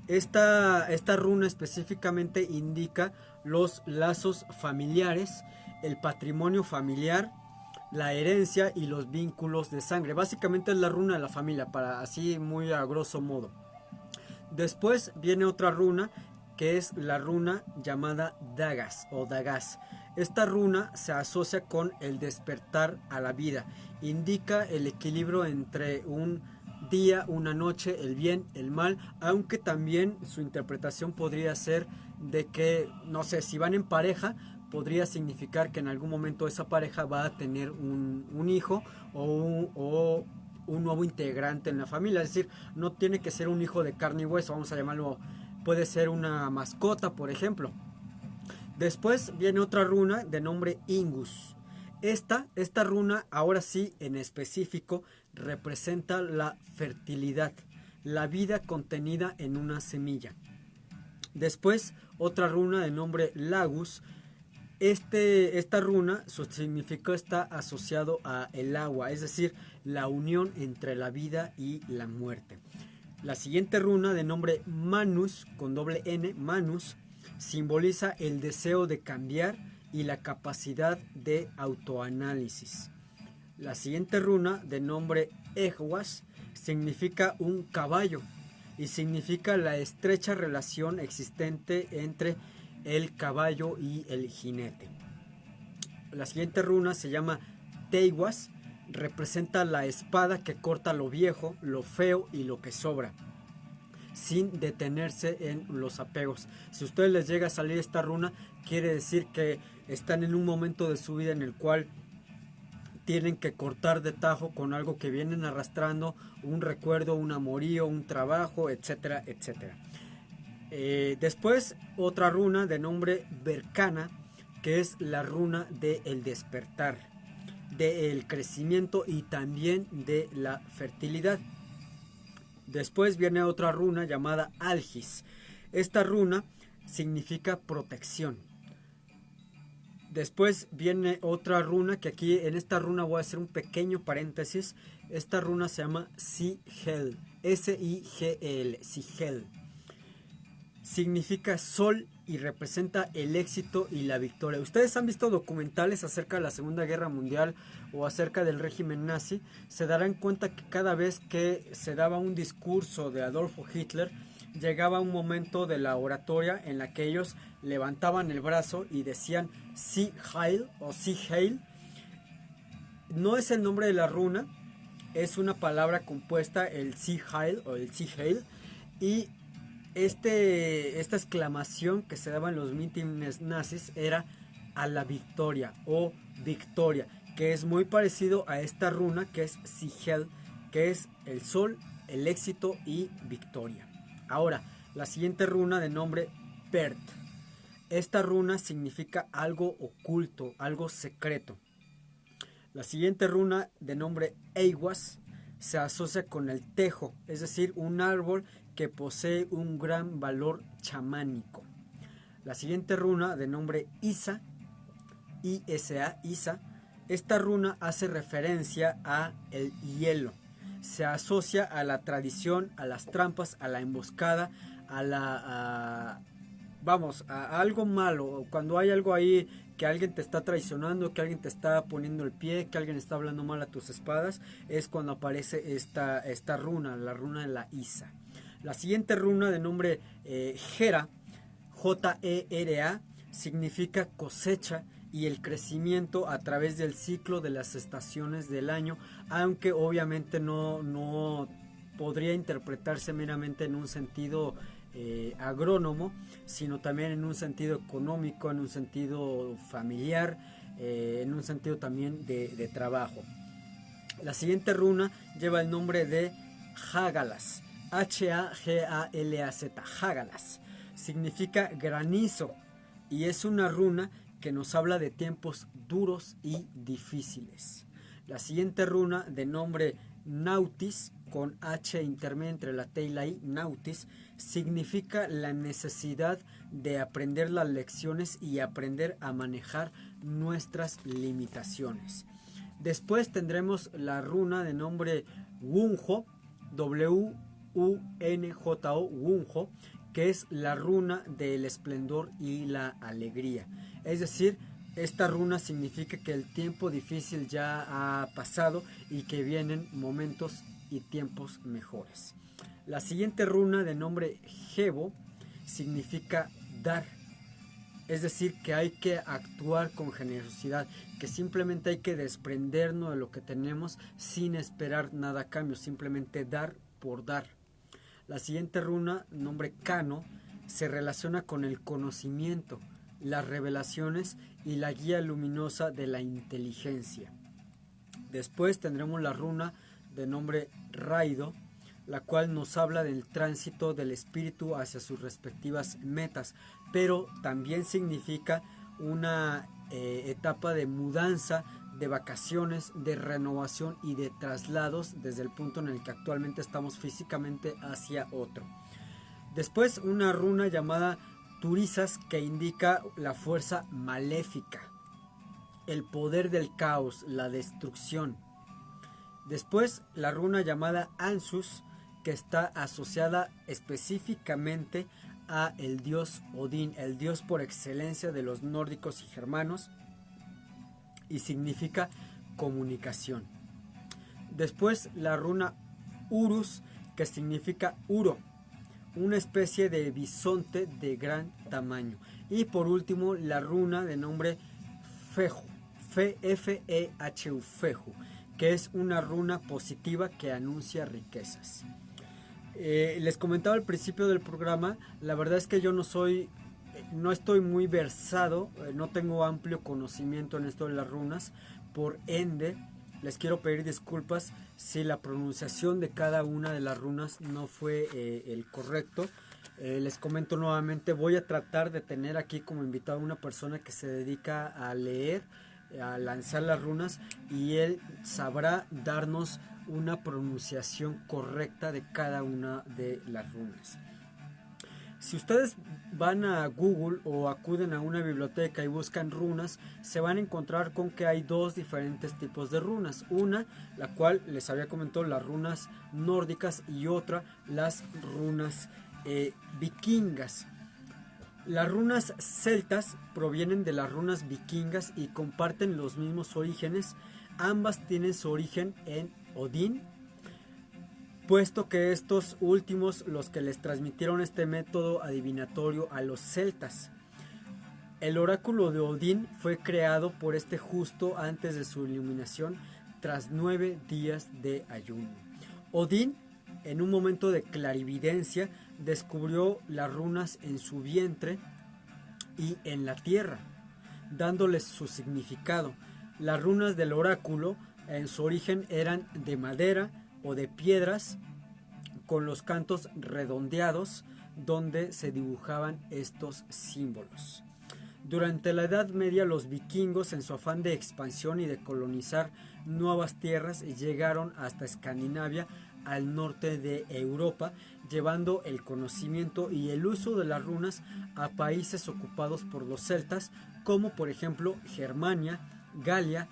Esta runa específicamente indica los lazos familiares, el patrimonio familiar, la herencia y los vínculos de sangre. Básicamente es la runa de la familia, para así muy a grosso modo. Después viene otra runa que es la runa llamada Dagas o Dagas. Esta runa se asocia con el despertar a la vida. Indica el equilibrio entre un día, una noche, el bien, el mal, aunque también su interpretación podría ser de que, no sé, si van en pareja, podría significar que en algún momento esa pareja va a tener un hijo o un nuevo integrante en la familia. Es decir, no tiene que ser un hijo de carne y hueso, vamos a llamarlo, puede ser una mascota, por ejemplo. Después viene otra runa de nombre Ingus. Esta runa, ahora sí, en específico, representa la fertilidad, la vida contenida en una semilla. Después, otra runa de nombre Lagus. Esta runa, su significado está asociado a el agua, es decir, la unión entre la vida y la muerte. La siguiente runa de nombre Manus, con doble N, Manus, simboliza el deseo de cambiar y la capacidad de autoanálisis. La siguiente runa de nombre Ehwas significa un caballo y significa la estrecha relación existente entre el caballo y el jinete. La siguiente runa se llama Teiwas, representa la espada que corta lo viejo, lo feo y lo que sobra, sin detenerse en los apegos. Si a ustedes les llega a salir esta runa, quiere decir que están en un momento de su vida en el cual tienen que cortar de tajo con algo que vienen arrastrando, un recuerdo, un amorío, un trabajo, etcétera, etcétera. Después otra runa de nombre Berkana, que es la runa del despertar, del crecimiento y también de la fertilidad. Después viene otra runa llamada Algis. Esta runa significa protección. Después viene otra runa, que aquí en esta runa voy a hacer un pequeño paréntesis. Esta runa se llama Sigel, S-I-G-L, Sigel. Significa sol y representa el éxito y la victoria. Ustedes han visto documentales acerca de la Segunda Guerra Mundial o acerca del régimen nazi, se darán cuenta que cada vez que se daba un discurso de Adolfo Hitler, llegaba un momento de la oratoria en la que ellos levantaban el brazo y decían Sieg Heil o Sieg Heil. No es el nombre de la runa, es una palabra compuesta, el Sieg Heil o el Sieg Heil, y esta exclamación que se daba en los mítines nazis era a la victoria o victoria, que es muy parecido a esta runa que es Sigel, que es el sol, el éxito y victoria. Ahora, la siguiente runa de nombre Pert. Esta runa significa algo oculto, algo secreto. La siguiente runa de nombre Eiwas se asocia con el tejo, es decir, un árbol que posee un gran valor chamánico. La siguiente runa de nombre Isa, I-S-A, Isa, Esta runa hace referencia a el hielo. Se asocia a la tradición, a las trampas, a la emboscada, a algo malo. Cuando hay algo ahí que alguien te está traicionando, que alguien te está poniendo el pie, que alguien está hablando mal a tus espadas, es cuando aparece esta runa, la runa de la Isa. La siguiente runa, de nombre Jera, Jera, significa cosecha y el crecimiento a través del ciclo de las estaciones del año, aunque obviamente no podría interpretarse meramente en un sentido agrónomo, sino también en un sentido económico, en un sentido familiar, en un sentido también de trabajo. La siguiente runa lleva el nombre de Hagalas, Hagalaz, Hagalas. Significa granizo y es una runa que nos habla de tiempos duros y difíciles. La siguiente runa, de nombre Nautis, con H intermedia entre la T y la I, Nautis, significa la necesidad de aprender las lecciones y aprender a manejar nuestras limitaciones. Después tendremos la runa de nombre Wunjo, W-U-N-J-O, Wunjo, que es la runa del esplendor y la alegría. Es decir, esta runa significa que el tiempo difícil ya ha pasado y que vienen momentos y tiempos mejores. La siguiente runa, de nombre Gebo, significa dar. Es decir, que hay que actuar con generosidad, que simplemente hay que desprendernos de lo que tenemos sin esperar nada a cambio, simplemente dar por dar. La siguiente runa, nombre Kano, se relaciona con el conocimiento, las revelaciones y la guía luminosa de la inteligencia. Después tendremos la runa de nombre Raido, la cual nos habla del tránsito del espíritu hacia sus respectivas metas, pero también significa una etapa de mudanza, de vacaciones, de renovación y de traslados desde el punto en el que actualmente estamos físicamente hacia otro. Después una runa llamada Turizas, que indica la fuerza maléfica, el poder del caos, la destrucción. Después la runa llamada Ansus, que está asociada específicamente a el dios Odín, el dios por excelencia de los nórdicos y germanos, y significa comunicación. Después la runa Urus, que significa Uro, una especie de bisonte de gran tamaño. Y por último la runa de nombre Fehu, F-E-H-U, Fehu, que es una runa positiva que anuncia riquezas. Les comentaba al principio del programa, la verdad es que yo no estoy muy versado, no tengo amplio conocimiento en esto de las runas, por ende les quiero pedir disculpas si la pronunciación de cada una de las runas no fue el correcto. Les comento nuevamente, voy a tratar de tener aquí como invitado a una persona que se dedica a leer, a lanzar las runas, y él sabrá darnos una pronunciación correcta de cada una de las runas. Si ustedes van a Google o acuden a una biblioteca y buscan runas, se van a encontrar con que hay dos diferentes tipos de runas. Una, la cual les había comentado, las runas nórdicas, y otra, las runas vikingas. Las runas celtas provienen de las runas vikingas y comparten los mismos orígenes. Ambas tienen su origen en Odín, puesto que estos últimos los que les transmitieron este método adivinatorio a los celtas. El oráculo de Odín fue creado por este justo antes de su iluminación, tras 9 días de ayuno. Odín, en un momento de clarividencia, descubrió las runas en su vientre y en la tierra, dándoles su significado. Las runas del oráculo en su origen eran de madera o de piedras, con los cantos redondeados donde se dibujaban estos símbolos. Durante la Edad Media, los vikingos, en su afán de expansión y de colonizar nuevas tierras, llegaron hasta Escandinavia, al norte de Europa, llevando el conocimiento y el uso de las runas a países ocupados por los celtas, como por ejemplo Germania, Galia,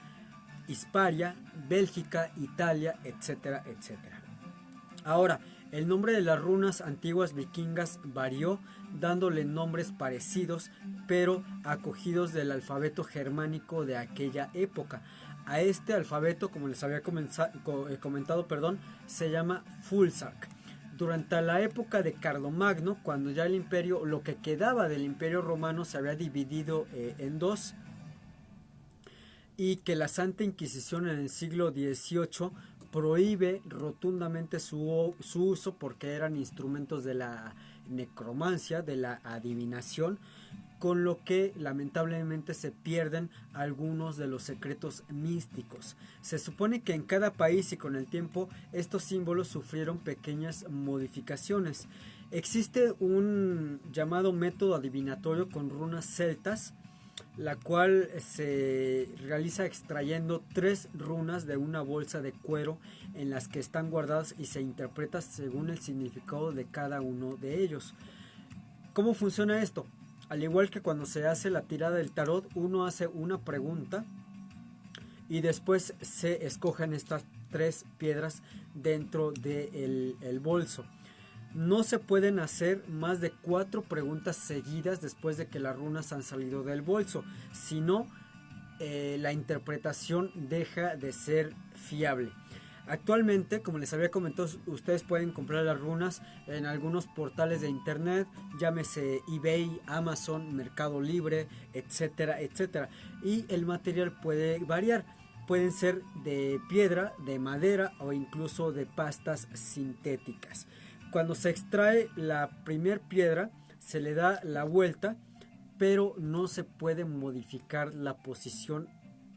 Hisparia, Bélgica, Italia, etcétera, etcétera. Ahora, el nombre de las runas antiguas vikingas varió, dándole nombres parecidos, pero acogidos del alfabeto germánico de aquella época. A este alfabeto, como les había comentado, se llama Fulsak. Durante la época de Carlomagno, cuando ya el imperio, lo que quedaba del imperio romano se había dividido en dos, y que la Santa Inquisición en el siglo XVIII prohíbe rotundamente su uso porque eran instrumentos de la necromancia, de la adivinación, con lo que lamentablemente se pierden algunos de los secretos místicos. Se supone que en cada país y con el tiempo estos símbolos sufrieron pequeñas modificaciones. Existe un llamado método adivinatorio con runas celtas, la cual se realiza extrayendo 3 runas de una bolsa de cuero en las que están guardadas y se interpreta según el significado de cada uno de ellos. ¿Cómo funciona esto? Al igual que cuando se hace la tirada del tarot, uno hace una pregunta y después se escogen estas 3 piedras dentro del bolso. No se pueden hacer más de 4 preguntas seguidas después de que las runas han salido del bolso, si no, la interpretación deja de ser fiable. Actualmente, como les había comentado, ustedes pueden comprar las runas en algunos portales de internet, llámese eBay, Amazon, Mercado Libre, etcétera, etcétera. Y el material puede variar. Pueden ser de piedra, de madera o incluso de pastas sintéticas. Cuando se extrae la primer piedra, se le da la vuelta, pero no se puede modificar la posición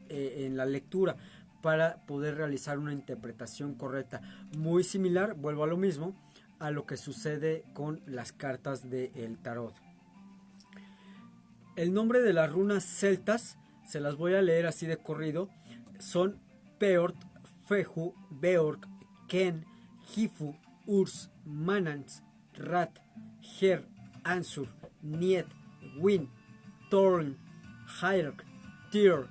en la lectura para poder realizar una interpretación correcta. Muy similar, vuelvo a lo mismo, a lo que sucede con las cartas del tarot. El nombre de las runas celtas, se las voy a leer así de corrido, son Peort, Fehu, Beorg, Ken, Hifu, Urs, Manans, Rat, Her, Ansur, Niet, Win, Thorn, Hyrk, Tyr,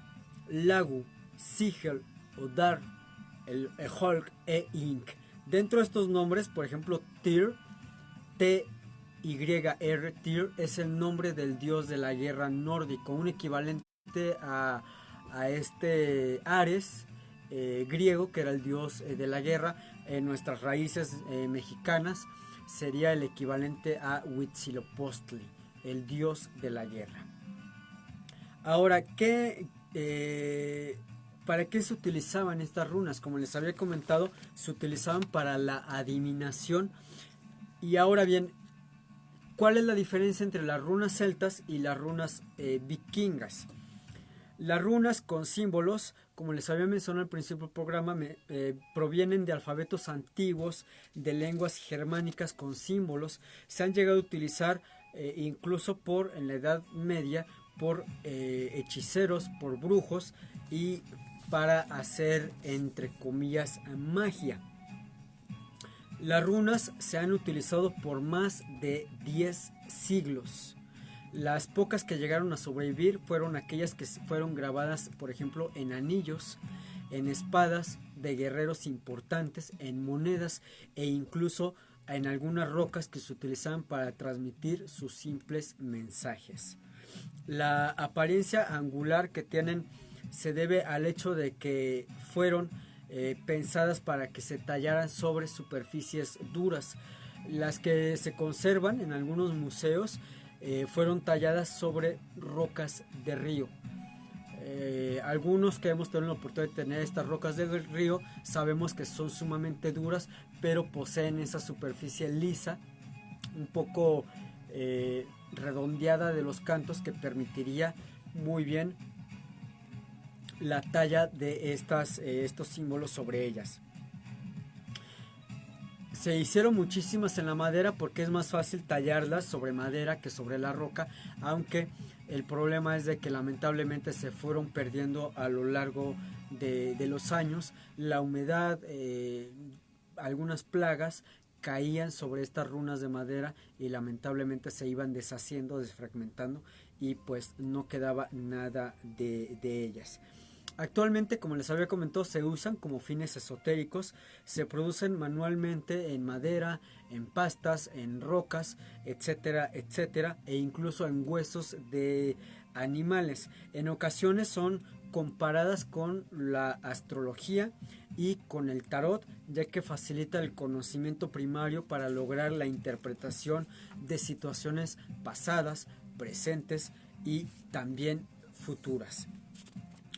Lagu, Sigel, Odar, el Hulk e Ink. Dentro de estos nombres, por ejemplo, Tyr, T-Y-R, Tyr, es el nombre del dios de la guerra nórdico, un equivalente a este Ares griego, que era el dios de la guerra. En nuestras raíces mexicanas sería el equivalente a Huitzilopochtli, el dios de la guerra. Ahora, ¿para qué se utilizaban estas runas? Como les había comentado, se utilizaban para la adivinación. Y ahora bien, ¿cuál es la diferencia entre las runas celtas y las runas vikingas? Las runas con símbolos, como les había mencionado al principio del programa, provienen de alfabetos antiguos, de lenguas germánicas con símbolos. Se han llegado a utilizar incluso en la Edad Media por hechiceros, por brujos y para hacer, entre comillas, magia. Las runas se han utilizado por más de 10 siglos. Las pocas que llegaron a sobrevivir fueron aquellas que fueron grabadas, por ejemplo, en anillos, en espadas de guerreros importantes, en monedas e incluso en algunas rocas que se utilizaban para transmitir sus simples mensajes. La apariencia angular que tienen se debe al hecho de que fueron pensadas para que se tallaran sobre superficies duras. Las que se conservan en algunos museos fueron talladas sobre rocas de río. Algunos que hemos tenido la oportunidad de tener estas rocas del río sabemos que son sumamente duras, pero poseen esa superficie lisa, un poco redondeada de los cantos, que permitiría muy bien la talla de estos símbolos sobre ellas. Se hicieron muchísimas en la madera porque es más fácil tallarlas sobre madera que sobre la roca, aunque el problema es de que lamentablemente se fueron perdiendo a lo largo de los años. La humedad, algunas plagas caían sobre estas runas de madera y lamentablemente se iban deshaciendo, desfragmentando, y pues no quedaba nada de ellas. Actualmente, como les había comentado, se usan como fines esotéricos, se producen manualmente en madera, en pastas, en rocas, etcétera, etcétera, e incluso en huesos de animales. En ocasiones son comparadas con la astrología y con el tarot, ya que facilita el conocimiento primario para lograr la interpretación de situaciones pasadas, presentes y también futuras.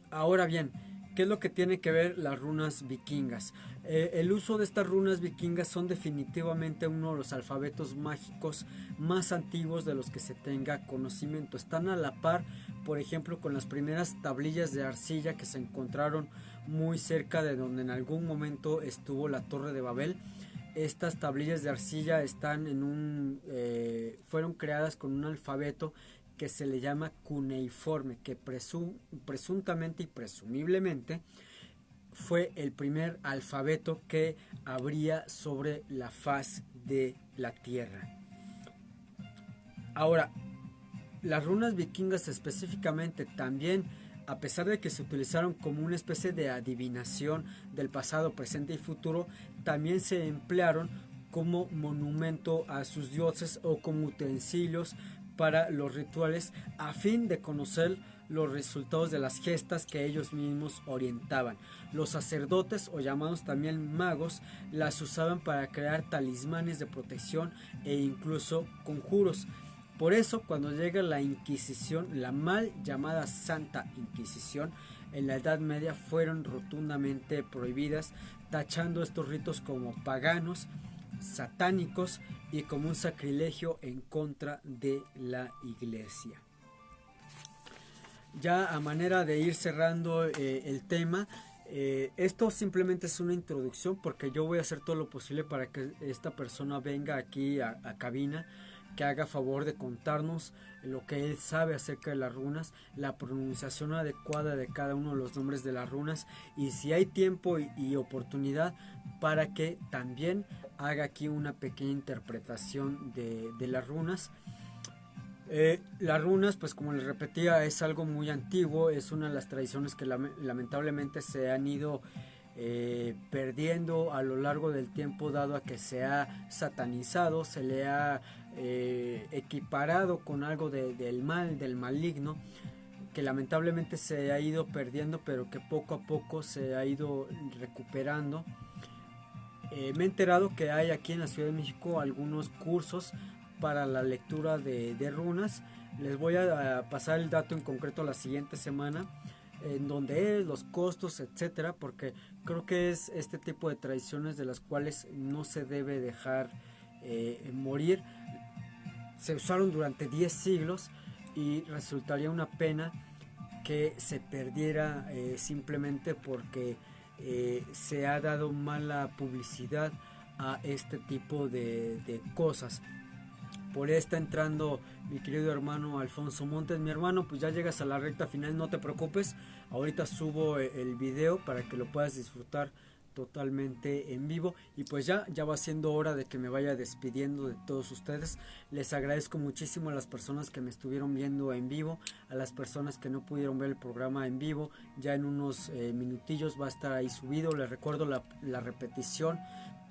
Ahora bien, ¿qué es lo que tiene que ver las runas vikingas? El uso de estas runas vikingas son definitivamente uno de los alfabetos mágicos más antiguos de los que se tenga conocimiento. Están a la par, por ejemplo, con las primeras tablillas de arcilla que se encontraron muy cerca de donde en algún momento estuvo la Torre de Babel. Estas tablillas de arcilla fueron creadas con un alfabeto que se le llama cuneiforme, que presuntamente y presumiblemente fue el primer alfabeto que habría sobre la faz de la tierra. Ahora, las runas vikingas específicamente también, a pesar de que se utilizaron como una especie de adivinación del pasado, presente y futuro, también se emplearon como monumento a sus dioses o como utensilios para los rituales a fin de conocer los resultados de las gestas que ellos mismos orientaban. Los sacerdotes, o llamados también magos, las usaban para crear talismanes de protección e incluso conjuros. Por eso, cuando llega la Inquisición, la mal llamada Santa Inquisición, en la Edad Media fueron rotundamente prohibidas, tachando estos ritos como paganos, satánicos y como un sacrilegio en contra de la iglesia. Ya a manera de ir cerrando el tema, esto simplemente es una introducción porque yo voy a hacer todo lo posible para que esta persona venga aquí a cabina, que haga favor de contarnos lo que él sabe acerca de las runas, la pronunciación adecuada de cada uno de los nombres de las runas, y si hay tiempo y oportunidad, para que también haga aquí una pequeña interpretación de las runas. Las runas, pues como les repetía, es algo muy antiguo, es una de las tradiciones que lamentablemente se han ido perdiendo a lo largo del tiempo, dado a que se ha satanizado, se le ha equiparado con algo del mal, del maligno, que lamentablemente se ha ido perdiendo, pero que poco a poco se ha ido recuperando. Me he enterado que hay aquí en la Ciudad de México algunos cursos para la lectura de runas. Les voy a pasar el dato en concreto la siguiente semana, en donde es, los costos, etcétera, porque creo que es este tipo de tradiciones de las cuales no se debe dejar morir. Se usaron durante 10 siglos y resultaría una pena que se perdiera simplemente porque se ha dado mala publicidad a este tipo de cosas. Por ahí está entrando mi querido hermano Alfonso Montes. Mi hermano, pues ya llegas a la recta final, no te preocupes. Ahorita subo el video para que lo puedas disfrutar totalmente en vivo. Y pues ya va siendo hora de que me vaya despidiendo de todos ustedes. Les agradezco muchísimo a las personas que me estuvieron viendo en vivo, a las personas que no pudieron ver el programa en vivo. Ya en unos minutillos va a estar ahí subido. Les recuerdo la repetición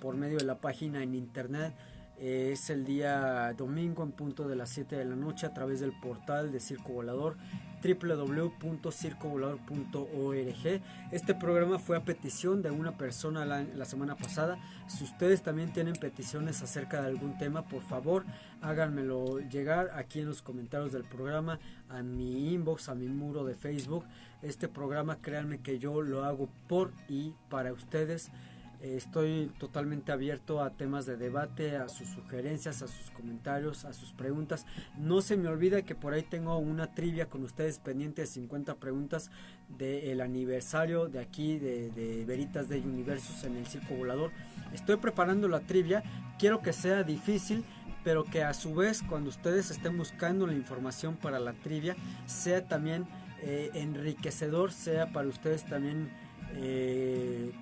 por medio de la página en internet. Es el día domingo en punto de las 7 de la noche a través del portal de Circo Volador, www.circovolador.org. Este programa fue a petición de una persona la semana pasada. Si ustedes también tienen peticiones acerca de algún tema, por favor háganmelo llegar aquí en los comentarios del programa, a mi inbox, a mi muro de Facebook. Este programa, créanme que yo lo hago por y para ustedes. Estoy totalmente abierto a temas de debate, a sus sugerencias, a sus comentarios, a sus preguntas. No se me olvide que por ahí tengo una trivia con ustedes pendiente de 50 preguntas del aniversario de aquí de Veritas de Universos en el Circo Volador. Estoy preparando la trivia, quiero que sea difícil, pero que a su vez cuando ustedes estén buscando la información para la trivia sea también enriquecedor, sea para ustedes también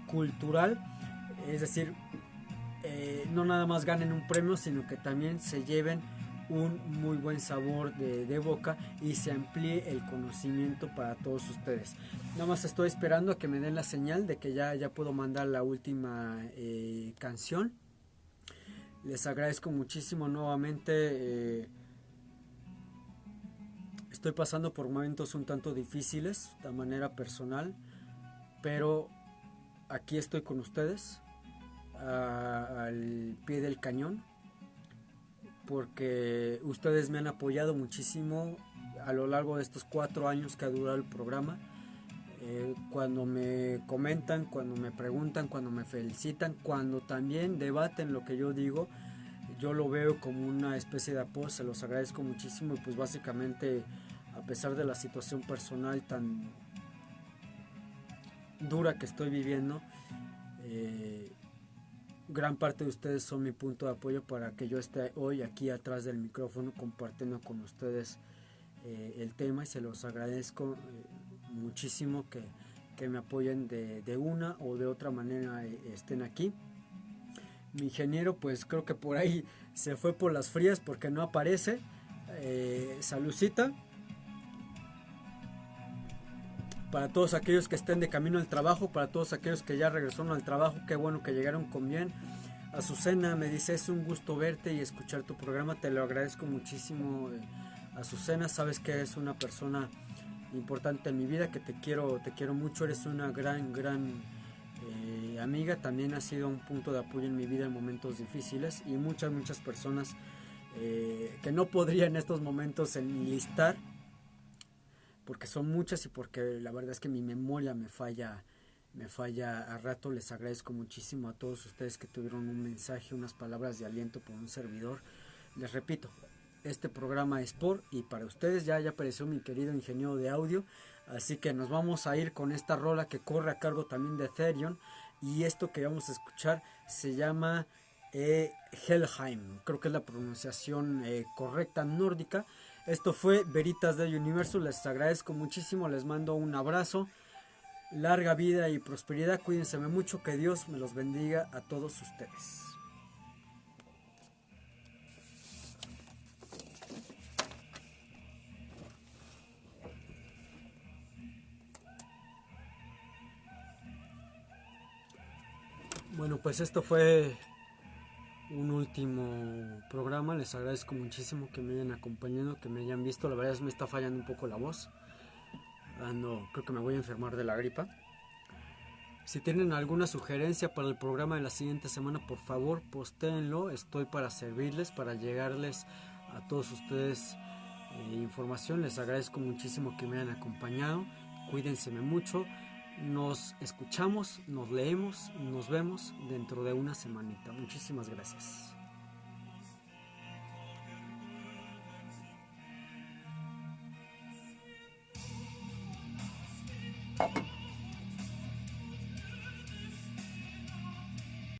cultural. Es decir, no nada más ganen un premio, sino que también se lleven un muy buen sabor de boca y se amplíe el conocimiento para todos ustedes. Nada más estoy esperando a que me den la señal de que ya puedo mandar la última canción. Les agradezco muchísimo nuevamente. Estoy pasando por momentos un tanto difíciles de manera personal, pero aquí estoy con ustedes al pie del cañón, porque ustedes me han apoyado muchísimo a lo largo de estos 4 años que ha durado el programa. Cuando me comentan, cuando me preguntan, cuando me felicitan, cuando también debaten lo que yo digo, yo lo veo como una especie de apoyo, se los agradezco muchísimo. Y pues básicamente, a pesar de la situación personal tan dura que estoy viviendo, gran parte de ustedes son mi punto de apoyo para que yo esté hoy aquí atrás del micrófono compartiendo con ustedes el tema, y se los agradezco muchísimo que me apoyen de una o de otra manera, estén aquí. Mi ingeniero pues creo que por ahí se fue por las frías porque no aparece. Saludcita para todos aquellos que estén de camino al trabajo, para todos aquellos que ya regresaron al trabajo, qué bueno que llegaron con bien. Azucena me dice: es un gusto verte y escuchar tu programa, te lo agradezco muchísimo. Azucena, sabes que eres una persona importante en mi vida, que te quiero mucho, eres una gran amiga, también has sido un punto de apoyo en mi vida en momentos difíciles, y muchas personas que no podría en estos momentos enlistar, porque son muchas y porque la verdad es que mi memoria me falla a rato. Les agradezco muchísimo a todos ustedes que tuvieron un mensaje, unas palabras de aliento por un servidor. Les repito, este programa es por y para ustedes. Ya apareció mi querido ingeniero de audio, así que nos vamos a ir con esta rola que corre a cargo también de Therion, y esto que vamos a escuchar se llama Helheim, creo que es la pronunciación correcta nórdica. Esto fue Veritas del Universo, les agradezco muchísimo, les mando un abrazo, larga vida y prosperidad, cuídense mucho, que Dios me los bendiga a todos ustedes. Bueno, pues esto fue un último programa. Les agradezco muchísimo que me hayan acompañado, que me hayan visto. La verdad es que me está fallando un poco la voz. Creo que me voy a enfermar de la gripa. Si tienen alguna sugerencia para el programa de la siguiente semana, por favor, postéenlo. Estoy para servirles, para llegarles a todos ustedes información. Les agradezco muchísimo que me hayan acompañado. Cuídense mucho. Nos escuchamos, nos leemos, nos vemos dentro de una semanita. Muchísimas gracias.